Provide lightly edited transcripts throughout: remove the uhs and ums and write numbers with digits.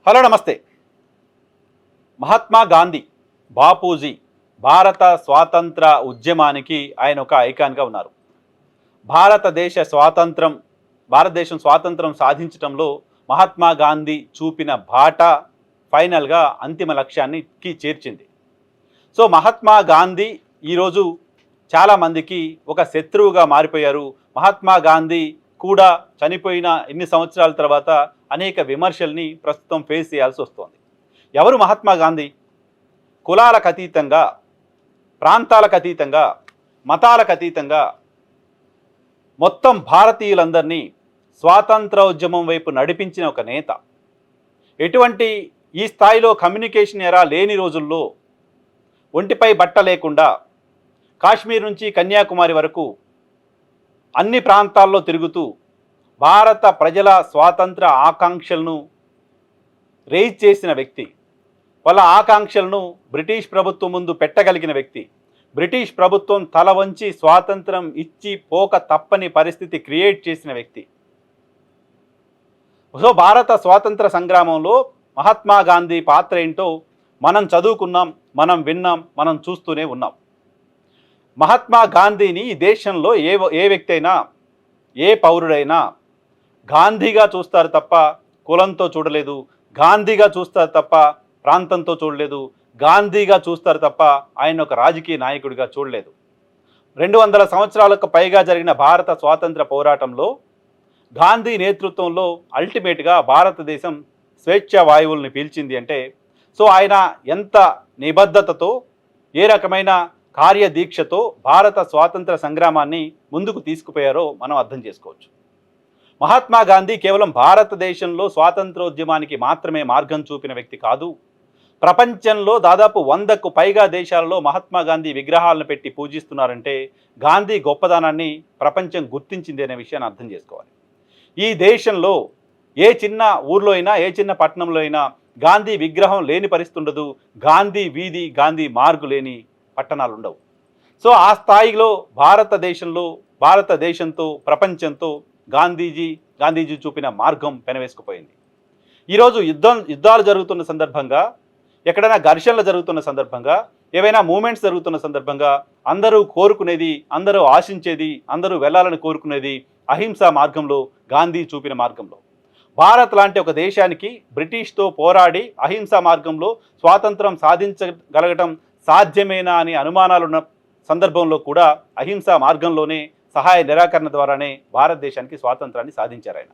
Hello నమస్తే. మహాత్మా గాంధీ, బాపూజీ భారత స్వాతంత్ర ఉద్యమానికి ఆయన ఒక ఐకాన్గా ఉన్నారు. భారతదేశ స్వాతంత్రం భారతదేశం స్వాతంత్రం సాధించటంలో మహాత్మా గాంధీ చూపిన బాట ఫైనల్గా అంతిమ లక్ష్యానికి చేర్చింది. సో మహాత్మా గాంధీ ఈరోజు చాలామందికి ఒక శత్రువుగా మారిపోయారు. మహాత్మా గాంధీ కూడా చనిపోయిన ఇన్ని సంవత్సరాల తర్వాత అనేక విమర్శల్ని ప్రస్తుతం ఫేస్ చేయాల్సి వస్తోంది. ఎవరు మహాత్మా గాంధీ? కులాలకు అతీతంగా, ప్రాంతాలకు అతీతంగా, మతాలకు అతీతంగా మొత్తం భారతీయులందరినీ స్వాతంత్రోద్యమం వైపు నడిపించిన ఒక నేత. ఎటువంటి ఈ స్థాయిలో కమ్యూనికేషన్ ఎరా లేని రోజుల్లో ఒంటిపై బట్ట లేకుండా కాశ్మీర్ నుంచి కన్యాకుమారి వరకు అన్ని ప్రాంతాల్లో తిరుగుతూ భారత ప్రజల స్వాతంత్ర ఆకాంక్షలను రేజ్ చేసిన వ్యక్తి, వాళ్ళ ఆకాంక్షలను బ్రిటిష్ ప్రభుత్వం ముందు పెట్టగలిగిన వ్యక్తి, బ్రిటిష్ ప్రభుత్వం తల వంచి స్వాతంత్రం ఇచ్చి పోక తప్పని పరిస్థితి క్రియేట్ చేసిన వ్యక్తి. సో భారత స్వాతంత్ర సంగ్రామంలో మహాత్మా గాంధీ పాత్ర ఏంటో మనం చదువుకున్నాం, మనం విన్నాం, మనం చూస్తూనే ఉన్నాం. మహాత్మా గాంధీని ఈ దేశంలో ఏ వ్యక్తి అయినా, ఏ పౌరుడైనా గాంధీగా చూస్తారు తప్ప కులంతో చూడలేదు, గాంధీగా చూస్తారు తప్ప ప్రాంతంతో చూడలేదు, గాంధీగా చూస్తారు తప్ప ఆయన ఒక రాజకీయ నాయకుడిగా చూడలేదు. 200 సంవత్సరాలకు పైగా జరిగిన భారత స్వాతంత్ర పోరాటంలో గాంధీ నేతృత్వంలో అల్టిమేట్గా భారతదేశం స్వేచ్ఛా వాయువుల్ని పీల్చింది అంటే సో ఆయన ఎంత నిబద్ధతతో, ఏ రకమైన కార్యదీక్షతో భారత స్వాతంత్ర సంగ్రామాన్ని ముందుకు తీసుకుపోయారో మనం అర్థం చేసుకోవచ్చు. మహాత్మా గాంధీ కేవలం భారతదేశంలో స్వాతంత్రోద్యమానికి మాత్రమే మార్గం చూపిన వ్యక్తి కాదు. ప్రపంచంలో దాదాపు 100కు పైగా దేశాలలో మహాత్మా గాంధీ విగ్రహాలను పెట్టి పూజిస్తున్నారంటే గాంధీ గొప్పదనాన్ని ప్రపంచం గుర్తించింది అనే విషయాన్ని అర్థం చేసుకోవాలి. ఈ దేశంలో ఏ చిన్న ఊర్లో అయినా, ఏ చిన్న పట్టణంలో అయినా గాంధీ విగ్రహం లేని పరిస్థితి ఉండదు, గాంధీ వీధి, గాంధీ మార్గు లేని పట్టణాలు ఉండవు. సో ఆ స్థాయిలో భారతదేశంతో, ప్రపంచంతో గాంధీజీ చూపిన మార్గం పెనవేసుకుపోయింది. ఈరోజు యుద్ధాలు జరుగుతున్న సందర్భంగా, ఎక్కడైనా ఘర్షణలు జరుగుతున్న సందర్భంగా, ఏవైనా మూమెంట్స్ జరుగుతున్న సందర్భంగా అందరూ కోరుకునేది, అందరూ ఆశించేది, అందరూ వెళ్ళాలని కోరుకునేది అహింసా మార్గంలో, గాంధీ చూపిన మార్గంలో. భారత్ లాంటి ఒక దేశానికి బ్రిటిష్తో పోరాడి అహింసా మార్గంలో స్వాతంత్రం సాధించగలగటం సాధ్యమేనా అని అనుమానాలున్న సందర్భంలో కూడా అహింసా మార్గంలోనే, సహాయ నిరాకరణ ద్వారానే భారతదేశానికి స్వాతంత్రాన్ని సాధించారు ఆయన.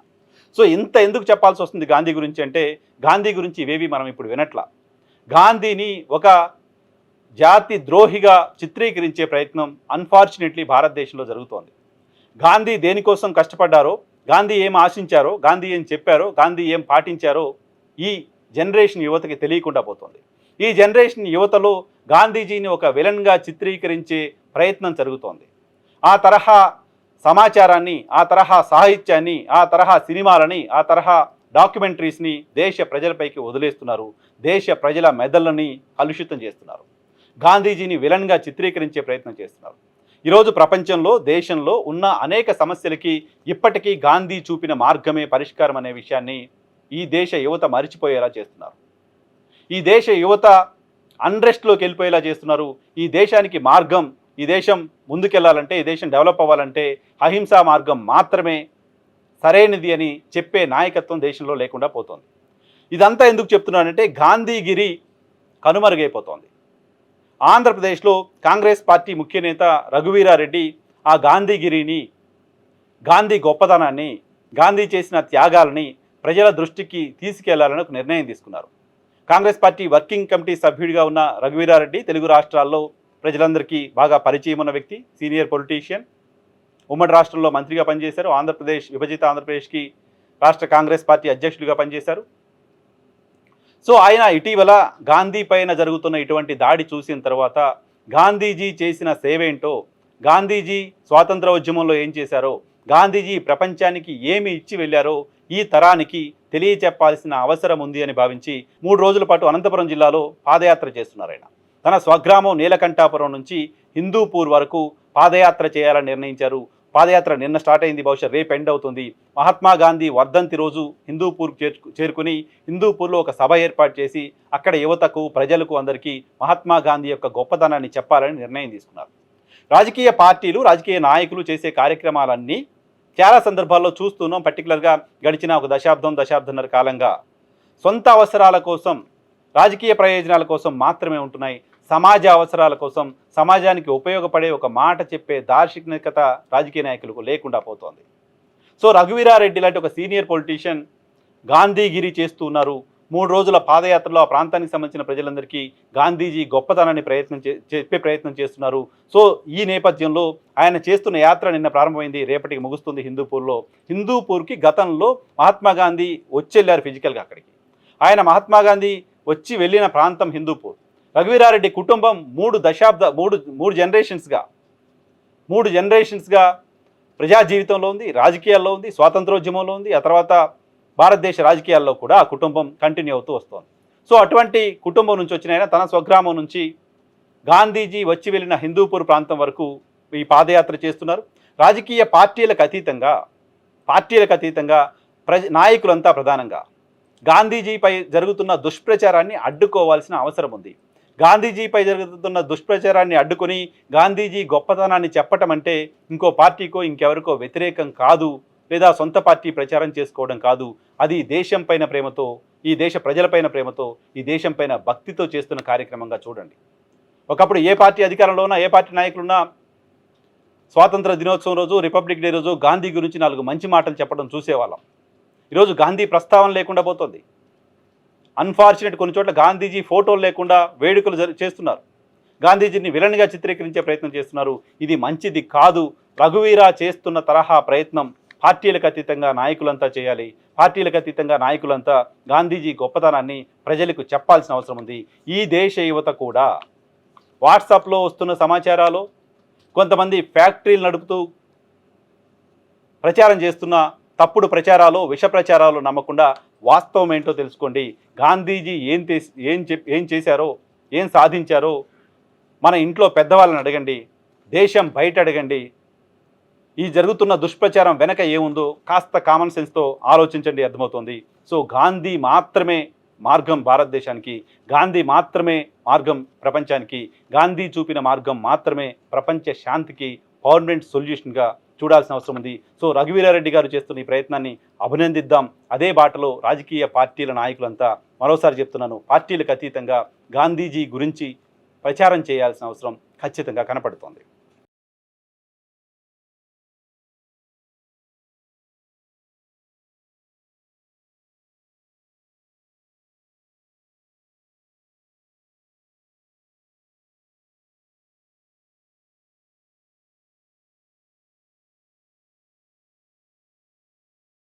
సో ఇంత ఎందుకు చెప్పాల్సి వస్తుంది గాంధీ గురించి అంటే, గాంధీ గురించి ఇవేవి మనం ఇప్పుడు వినట్లా. గాంధీని ఒక జాతి ద్రోహిగా చిత్రీకరించే ప్రయత్నం అన్ఫార్చునేట్లీ భారతదేశంలో జరుగుతోంది. గాంధీ దేనికోసం కష్టపడ్డారో, గాంధీ ఏం ఆశించారో, గాంధీ ఏం చెప్పారో, గాంధీ ఏం పాటించారో ఈ జనరేషన్ యువతకి తెలియకుండా పోతుంది. ఈ జనరేషన్ యువతలో గాంధీజీని ఒక విలన్గా చిత్రీకరించే ప్రయత్నం జరుగుతోంది. ఆ తరహా సమాచారాన్ని, ఆ తరహా సాహిత్యాన్ని, ఆ తరహా సినిమాలని, ఆ తరహా డాక్యుమెంటరీస్ని దేశ ప్రజలపైకి వదిలేస్తున్నారు. దేశ ప్రజల మెదళ్ళని కలుషితం చేస్తున్నారు. గాంధీజీని విలన్గా చిత్రీకరించే ప్రయత్నం చేస్తున్నారు. ఈరోజు ప్రపంచంలో, దేశంలో ఉన్న అనేక సమస్యలకి ఇప్పటికీ గాంధీ చూపిన మార్గమే పరిష్కారం అనే విషయాన్ని ఈ దేశ యువత మరిచిపోయేలా చేస్తున్నారు. ఈ దేశ యువత అన్రెస్ట్లోకి వెళ్ళిపోయేలా చేస్తున్నారు. ఈ దేశానికి మార్గం, ఈ దేశం ముందుకెళ్లాలంటే, ఈ దేశం డెవలప్ అవ్వాలంటే అహింసా మార్గం మాత్రమే సరైనది అని చెప్పే నాయకత్వం దేశంలో లేకుండా పోతోంది. ఇదంతా ఎందుకు చెప్తున్నానంటే గాంధీగిరి కనుమరుగైపోతోంది. ఆంధ్రప్రదేశ్లో కాంగ్రెస్ పార్టీ ముఖ్య నేత రఘువీరారెడ్డి ఆ గాంధీగిరిని, గాంధీ గొప్పదనాన్ని, గాంధీ చేసిన త్యాగాలని ప్రజల దృష్టికి తీసుకెళ్లాలని ఒక నిర్ణయం తీసుకున్నారు. కాంగ్రెస్ పార్టీ వర్కింగ్ కమిటీ సభ్యుడిగా ఉన్న రఘువీరారెడ్డి తెలుగు రాష్ట్రాల్లో ప్రజలందరికీ బాగా పరిచయం ఉన్న వ్యక్తి, సీనియర్ పొలిటీషియన్. ఉమ్మడి రాష్ట్రంలో మంత్రిగా పనిచేశారు. విభజిత ఆంధ్రప్రదేశ్కి రాష్ట్ర కాంగ్రెస్ పార్టీ అధ్యక్షుడిగా పనిచేశారు. సో ఆయన ఇటీవల గాంధీ పైన జరుగుతున్న ఇటువంటి దాడి చూసిన తర్వాత గాంధీజీ చేసిన సేవేంటో, గాంధీజీ స్వాతంత్ర ఉద్యమంలో ఏం చేశారో, గాంధీజీ ప్రపంచానికి ఏమి ఇచ్చి వెళ్ళారో ఈ తరానికి తెలియచెప్పాల్సిన అవసరం ఉంది అని భావించి 3 రోజుల పాటు అనంతపురం జిల్లాలో పాదయాత్ర చేస్తున్నారు. ఆయన తన స్వగ్రామం నీలకంఠాపురం నుంచి హిందూపూర్ వరకు పాదయాత్ర చేయాలని నిర్ణయించారు. పాదయాత్ర నిన్న స్టార్ట్ అయింది, బహుశా రేపు ఎండ్ అవుతుంది. మహాత్మా గాంధీ వర్ధంతి రోజు హిందూపూర్కు చేరుకుని హిందూపూర్లో ఒక సభ ఏర్పాటు చేసి అక్కడ యువతకు, ప్రజలకు అందరికీ మహాత్మా గాంధీ యొక్క గొప్పతనాన్ని చెప్పాలని నిర్ణయం తీసుకున్నారు. రాజకీయ పార్టీలు, రాజకీయ నాయకులు చేసే కార్యక్రమాలన్నీ చాలా సందర్భాల్లో చూస్తున్నాం. పర్టికులర్గా గడిచిన ఒక దశాబ్దంన్నర కాలంగా సొంత అవసరాల కోసం, రాజకీయ ప్రయోజనాల కోసం మాత్రమే ఉంటున్నాయి. సమాజ అవసరాల కోసం, సమాజానికి ఉపయోగపడే ఒక మాట చెప్పే దార్శనికత రాజకీయ నాయకులకు లేకుండా పోతోంది. సో రఘువీరారెడ్డి లాంటి ఒక సీనియర్ పొలిటీషియన్ గాంధీగిరి చేస్తూ ఉన్నారు. 3 రోజుల పాదయాత్రలో ఆ ప్రాంతానికి సంబంధించిన ప్రజలందరికీ గాంధీజీ గొప్పతనాన్ని చెప్పే ప్రయత్నం చేస్తున్నారు. సో ఈ నేపథ్యంలో ఆయన చేస్తున్న యాత్ర నిన్న ప్రారంభమైంది, రేపటికి ముగుస్తుంది హిందూపూర్లో. హిందూపూర్కి గతంలో మహాత్మా గాంధీ వచ్చి వెళ్ళారు ఫిజికల్గా అక్కడికి. ఆయన మహాత్మా గాంధీ వచ్చి వెళ్ళిన ప్రాంతం హిందూపూర్. రఘువీరారెడ్డి కుటుంబం 3 జనరేషన్స్గా ప్రజా జీవితంలో ఉంది, రాజకీయాల్లో ఉంది, స్వాతంత్రోద్యమంలో ఉంది. ఆ తర్వాత భారతదేశ రాజకీయాల్లో కూడా ఆ కుటుంబం కంటిన్యూ అవుతూ వస్తోంది. సో అటువంటి కుటుంబం నుంచి వచ్చిన ఆయన తన స్వగ్రామం నుంచి గాంధీజీ వచ్చి వెళ్ళిన హిందూపూర్ ప్రాంతం వరకు ఈ పాదయాత్ర చేస్తున్నారు. రాజకీయ పార్టీలకు అతీతంగా నాయకులంతా ప్రధానంగా గాంధీజీపై జరుగుతున్న దుష్ప్రచారాన్ని అడ్డుకోవాల్సిన అవసరం ఉంది. గాంధీజీపై జరుగుతున్న దుష్ప్రచారాన్ని అడ్డుకొని గాంధీజీ గొప్పతనాన్ని చెప్పటం అంటే ఇంకో పార్టీకో ఇంకెవరికో వ్యతిరేకం కాదు, లేదా సొంత పార్టీ ప్రచారం చేసుకోవడం కాదు. అది దేశం పైన ప్రేమతో, ఈ దేశ ప్రజలపైన ప్రేమతో, ఈ దేశం పైన భక్తితో చేస్తున్న కార్యక్రమంగా చూడండి. ఒకప్పుడు ఏ పార్టీ అధికారంలో ఉన్నా, ఏ పార్టీ నాయకులున్నా స్వాతంత్ర దినోత్సవం రోజు, రిపబ్లిక్ డే రోజు గాంధీ గురించి 4 మంచి మాటలు చెప్పడం చూసేవాళ్ళం. ఈరోజు గాంధీ ప్రస్తావన లేకుండా పోతుంది. అన్ఫార్చునేట్ కొన్ని చోట్ల గాంధీజీ ఫోటోలు లేకుండా వేడుకలు చేస్తున్నారు. గాంధీజీని విలన్గా చిత్రీకరించే ప్రయత్నం చేస్తున్నారు. ఇది మంచిది కాదు. రఘువీరా చేస్తున్న తరహా ప్రయత్నం పార్టీలకు అతీతంగా నాయకులంతా చేయాలి. పార్టీలకు అతీతంగా నాయకులంతా గాంధీజీ గొప్పతనాన్ని ప్రజలకు చెప్పాల్సిన అవసరం ఉంది. ఈ దేశ యువత కూడా వాట్సాప్లో వస్తున్న సమాచారాలు, కొంతమంది ఫ్యాక్టరీలు నడుపుతూ ప్రచారం చేస్తున్న తప్పుడు ప్రచారాలు, విష ప్రచారాలు నమ్మకుండా వాస్తవం ఏంటో తెలుసుకోండి. గాంధీజీ ఏం చేశారో, ఏం సాధించారో మన ఇంట్లో పెద్దవాళ్ళని అడగండి, దేశం బయట అడగండి. ఈ జరుగుతున్న దుష్ప్రచారం వెనక ఏముందో కాస్త కామన్ సెన్స్తో ఆలోచించండి, అర్థమవుతుంది. సో గాంధీ మాత్రమే మార్గం భారతదేశానికి, గాంధీ మాత్రమే మార్గం ప్రపంచానికి, గాంధీ చూపిన మార్గం మాత్రమే ప్రపంచ శాంతికి పర్మనెంట్ సొల్యూషన్గా చూడాల్సిన అవసరం ఉంది. సో రఘువీరారెడ్డి గారు చేస్తున్న ఈ ప్రయత్నాన్ని అభినందిద్దాం. అదే బాటలో రాజకీయ పార్టీల నాయకులంతా, మరోసారి చెప్తున్నాను, పార్టీలకు అతీతంగా గాంధీజీ గురించి ప్రచారం చేయాల్సిన అవసరం ఖచ్చితంగా కనపడుతోంది.